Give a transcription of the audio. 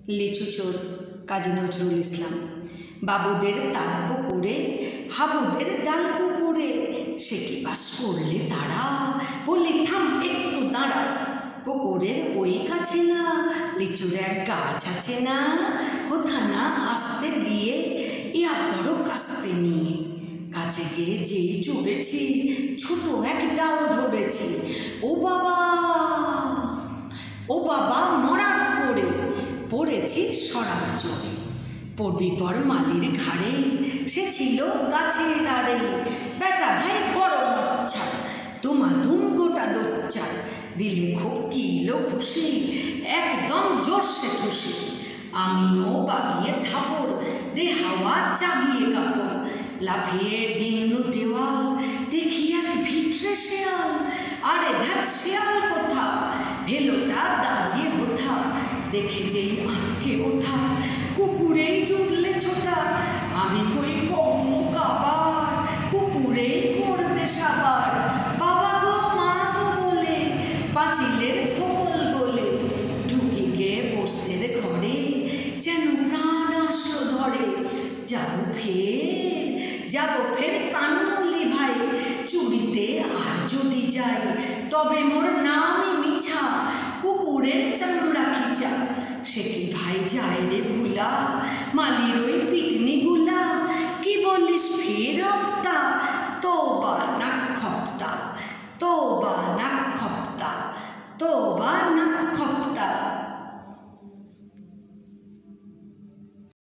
লিচু চোর কাজী নজরুল ইসলাম। বাবুদের তাল পুকুরে হাবুদের ডাল পুকুরে সে কি বাস করলে তারা, বলি থাম একটু দাঁড়া। পুকুরের ওই কাছে না লিচুর এক গাছ আছে না, কোথা না আসতে গিয়ে ইয়া বড় কাস্তে নিয়ে কাছে গিয়ে যেই চড়েছি ছোট এক ডাল ধরেছি। ও বাবা ও বাবা মরাত করে পড়েছি সরাত চড়ে। পড়বি পর মালির ঘাড়ে সে ছিল গাছের আড়ে। বেটা ভাই বড় মচ্ছার দুমাধুম গোটা দোচ্চার, দিলে খুব কিলো খুশি একদম জোরসে ঠুসি। আমিও বাগিয়ে থাপড় দে হাওয়া চাগিয়ে কাপড়, লাফিয়ে ডিংনু দেওয়াল দেখি এক ভিটরে শেয়াল। আরে ধ্যাত শেয়াল কোথা, ভেলোটা দাঁড়িয়ে হোথা, দেখে যেই আঁকে ওঠা কুকুরেই জুড়লে ছোটা। আমি কই কম কাবার কুকুরেই পড়বে সাবার, বাবা গো মা গো বলে পাঁচিলের ফোকল বলে ঢুকি গে বসতের ঘরে যেন প্রাণ আসলো ধরে। যাবো ফের কানমল্লি ভাই চুরিতে, আর যদি যাই তবে মোর নামই মিছা কুকুরের চামড়া খিচা। সে কি ভাই যায় রে ভুলা মালির ওই পিটনি গুলা।